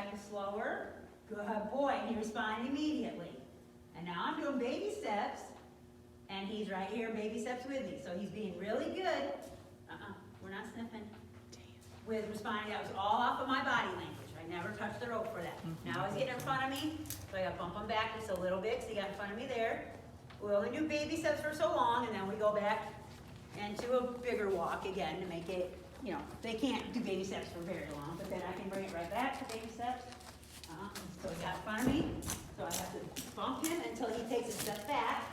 back to slower. Good boy, and he responded immediately. And now I'm doing baby steps, and he's right here, baby steps with me. So he's being really good. We're not sniffing. With responding, that was all off of my body language. I never touched the rope for that. Now he's getting in front of me, so I gotta bump him back just a little bit, so he got in front of me there. We only do baby steps for so long, and then we go back into a bigger walk again to make it, you know, they can't do baby steps for very long, but then I can bring it right back to baby steps. So he got in front of me, so I have to bump him until he takes a step back.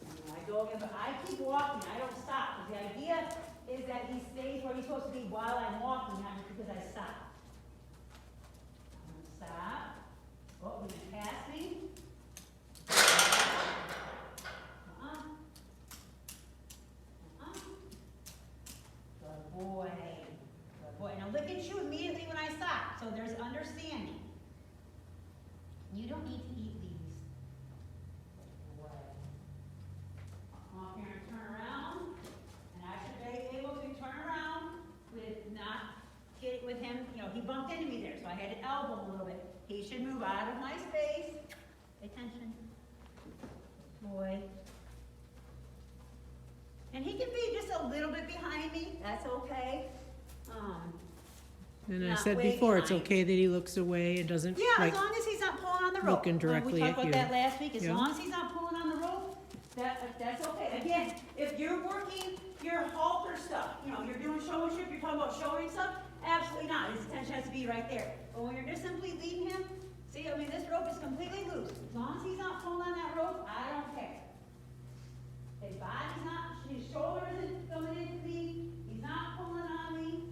And then I go again, but I keep walking, I don't stop. The idea is that he stays where he's supposed to be while I'm walking, not just because I stop. I'm gonna stop. Oh, he's past me. Good boy. Good boy. Now look at you immediately when I stop. So there's understanding. You don't need to eat these. Good boy. Come up here and turn around. And I should be able to turn around with not get with him. You know, he bumped into me there, so I had to elbow him a little bit. He should move out of my space. Pay attention. Boy. And he can be just a little bit behind me. That's okay. And I said before, it's okay that he looks away and doesn't Yeah, like as long as he's not pulling on the rope. looking directly we at talked about you. that last week. As Yeah. long as he's not pulling on the rope, that's okay. Again, if you're working your halter stuff, you know, you're doing showmanship, you're talking about showing stuff, absolutely not. His attention has to be right there. But when you're just simply leading him, see, I mean, this rope is completely loose. As long as he's not pulling on that rope, I don't care. His body's not, his shoulder isn't coming into me, he's not pulling on me,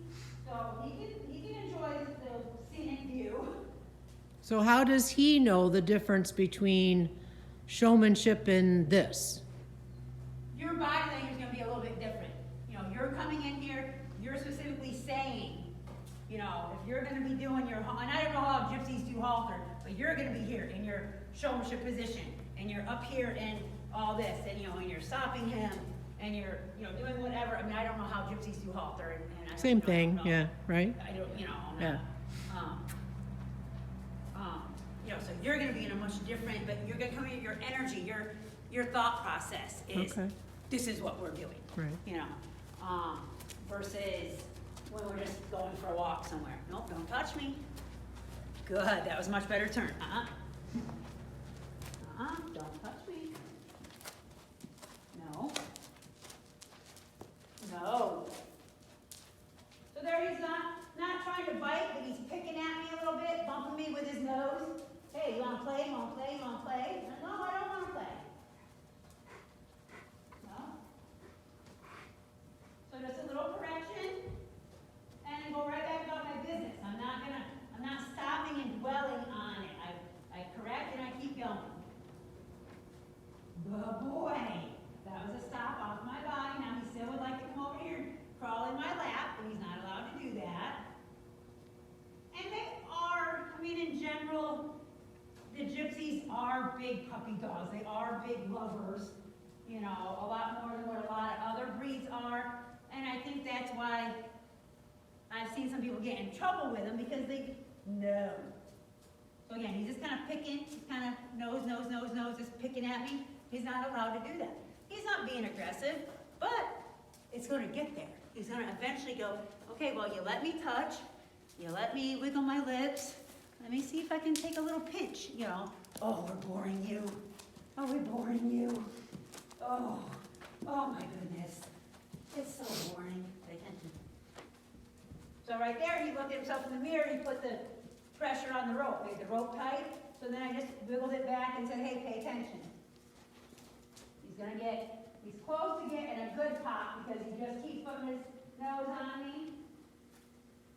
so he can enjoy the scenic view. So how does he know the difference between showmanship and this? Your body language is going to be a little bit different. You know, you're coming in here, you're specifically saying, you know, if you're going to be doing your, and I don't know how gypsies do halter, but you're going to be here in your showmanship position, and you're up here in all this, and you know, and you're stopping him, and you're, you know, doing whatever. I mean, I don't know how gypsies do halter, and I don't Same know, thing, yeah, right? I don't, you know, Yeah. you know, so you're going to be in a much different, but you're going to come in, your energy, your thought process is, Okay. this is what we're doing, Right. you know, versus when we're just going for a walk somewhere. Nope, don't touch me. Good, that was a much better turn. Don't touch me. No. No. So there he's not trying to bite, but he's picking at me a little bit, bumping me with his nose. Hey, you want to play? You want to play? You want to play? No, I don't want to play. No. So just a little correction, and then go right back about my business. I'm not stopping and dwelling on it. I correct and I keep going. Good boy. That was a stop off my body. Now he still would like to come over here and crawl in my lap, but he's not allowed to do that. And they are, I mean, in general, the gypsies are big puppy dogs. They are big lovers, you know, a lot more than what a lot of other breeds are. And I think that's why I've seen some people get in trouble with them, because they know. So again, he's just kind of picking, he's kind of nose, just picking at me. He's not allowed to do that. He's not being aggressive, but it's going to get there. He's going to eventually go, okay, well, you let me touch, you let me wiggle my lips, let me see if I can take a little pinch, you know. Oh, we're boring you. Oh, we're boring you. Oh my goodness. It's so boring. Pay attention. So right there, he looked at himself in the mirror, he put the pressure on the rope, made the rope tight, so then I just wiggled it back and said, hey, pay attention. He's close to getting a good pop because he just keeps putting his nose on me.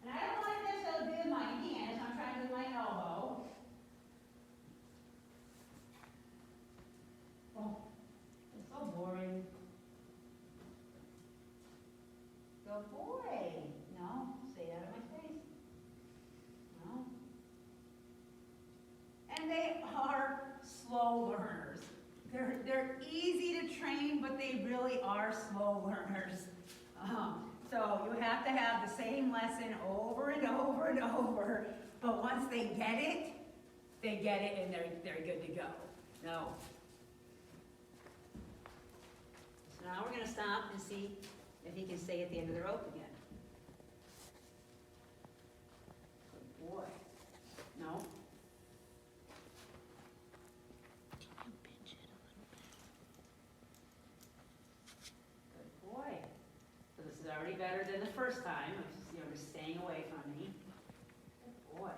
And I don't want to necessarily do with my hand, so I'm trying to do my elbow. Oh, it's so boring. Good boy. No, stay out of my face. No. And they are slow learners. They're easy to train, but they really are slow learners. So you have to have the same lesson over and over and over But once they get it and they're good to go. No. So now we're gonna stop and see if he can stay at the end of the rope again. Good boy. No. Good boy. So this is already better than the first time, of just staying away from me. Good boy.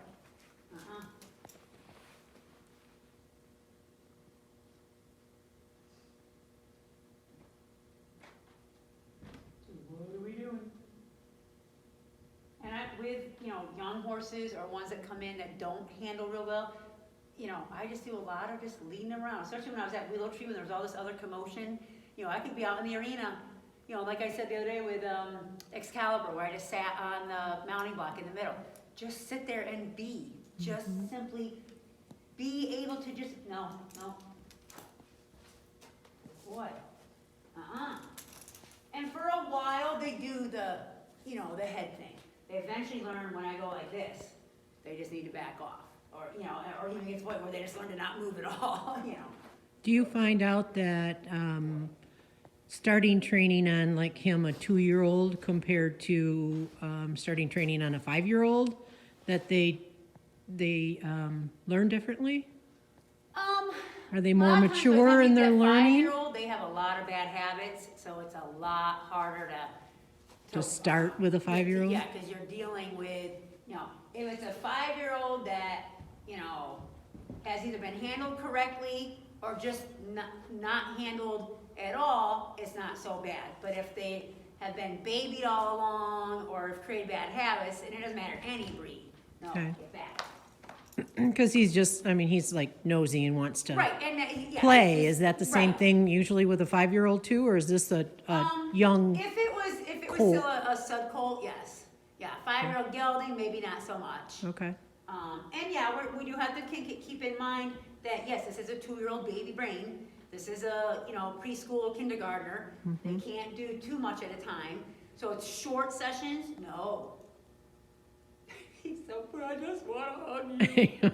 What are we doing? And with, young horses or ones that come in that don't handle real well, I just do a lot of just leading them around, especially when I was at Willow Tree when there was all this other commotion. I could be out in the arena, like I said the other day with Excalibur, where I just sat on the mounting block in the middle. Just sit there and be. Just simply be able to just, no. Boy. And for a while they do the head thing. They eventually learn when I go like this, they just need to back off. Or, or even get to the point where they just learn to not move at all, Do you find out that starting training on like him, a 2-year-old, compared to starting training on a 5-year-old, that they learn differently? Are they more mature in their learning? 5-year-old, they have a lot of bad habits, so it's a lot harder to start with a 5-year-old? Yeah, because you're dealing with, if it's a 5-year-old that, has either been handled correctly or just not handled at all, it's not so bad. But if they have been babied all along or have created bad habits, and it doesn't matter any breed, get back. Because he's like nosy and wants to Right, and play. Is that the same thing usually with a 5-year-old too, or is this a young If it was still a stud colt, yes. Yeah, 5-year-old gelding, maybe not so much. Okay. And we do have to keep in mind that, yes, this is a 2-year-old baby brain. This is a, preschool or kindergartner. They can't do too much at a time. So it's short sessions? No. He's so poor, I just want to hug you.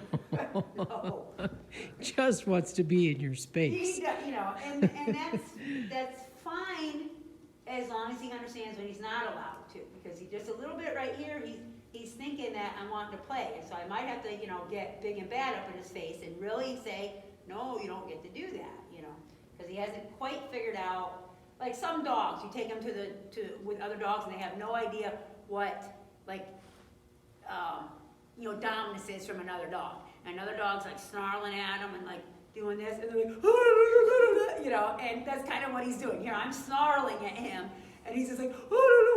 No. Just wants to be in your space. And that's fine as long as he understands when he's not allowed to. Because he just a little bit right here, he's thinking that I'm wanting to play. And so I might have to, get big and bad up in his face and really say, no, you don't get to do that, because he hasn't quite figured out, like some dogs, you take them with other dogs and they have no idea what, dominance is from another dog. And another dog's like snarling at him and like doing this, and they're like, and that's kind of what he's doing. Here, I'm snarling at him, and he's just like,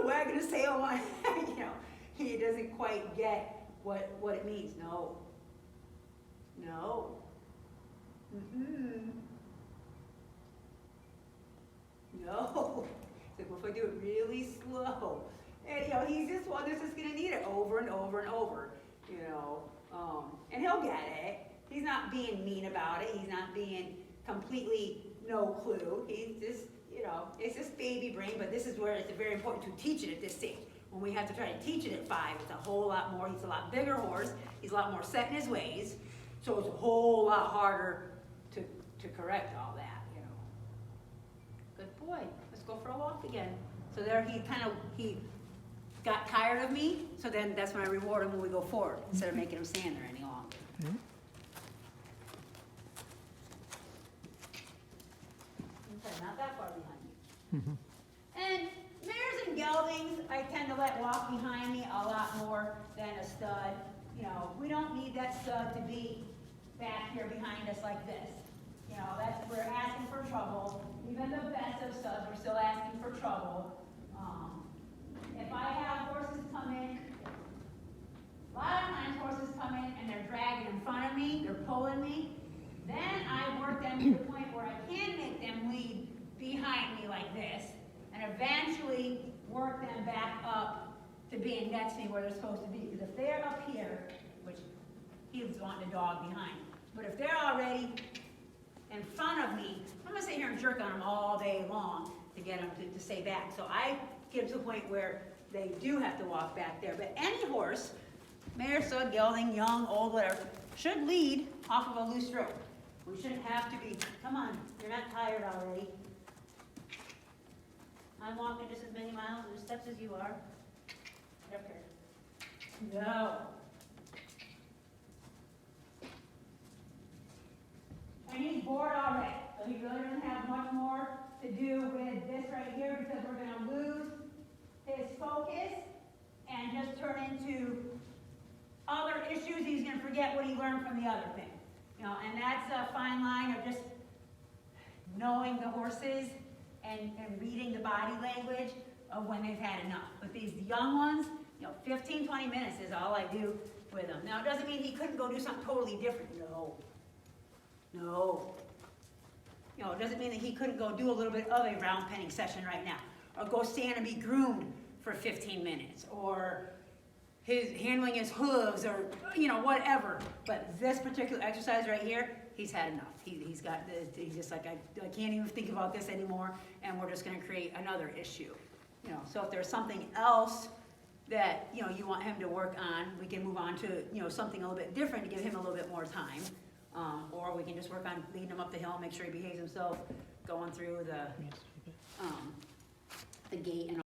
wagging his tail on my head, He doesn't quite get what it means. No. No. It's like, well, if I do it really slow. And, he's just one that's just going to need it over and over and over, and he'll get it. He's not being mean about it. He's not being completely no clue. He's just, it's just baby brain, but this is where it's very important to teach it at this stage. When we have to try to teach it at 5, it's a whole lot more. He's a lot bigger horse. He's a lot more set in his ways. So it's a whole lot harder to correct all that, Good boy. Let's go for a walk again. So there he got tired of me, so then that's when I reward him when we go forward, instead of making him stand there any longer. Okay. Okay, not that far behind you. And mares and geldings, I tend to let walk behind me a lot more than a stud. We don't need that stud to be back here behind us like this. We're asking for trouble. Even the best of studs, we're still asking for trouble. If I have horses come in, a lot of times horses come in and they're dragging in front of me, they're pulling me. Then I work them to the point where I can make them lead behind me like this, and eventually work them back up to being next to me where they're supposed to be. Because if they're up here, which he's wanting a dog behind, but if they're already in front of me, I'm going to sit here and jerk on them all day long to get them to stay back. So I get to a point where they do have to walk back there. But any horse mare, stud, gelding, young, old, whatever, should lead off of a loose rope. We shouldn't have to be, come on, you're not tired already. I'm walking just as many miles or steps as you are. Get up here. No. And he's bored already, so he really doesn't have much more to do with this right here because we're gonna lose his focus and just turn into other issues. He's gonna forget what he learned from the other thing. You know, and that's a fine line of just knowing the horses and reading the body language of when they've had enough. But these young ones, you know, 15, 20 minutes is all I do with them. Now, it doesn't mean he couldn't go do something totally different. No. No. You know, it doesn't mean that he couldn't go do a little bit of a round penning session right now. Or go stand and be groomed for 15 minutes. Or his handling his hooves or, you know, whatever. But this particular exercise right here, he's had enough. He's got this, he's just like, I can't even think about this anymore, and we're just gonna create another issue. You know, so if there's something else that, you know, you want him to work on, we can move on to, you know, something a little bit different to give him a little bit more time. Or we can just work on leading him up the hill, make sure he behaves himself, going through the gate and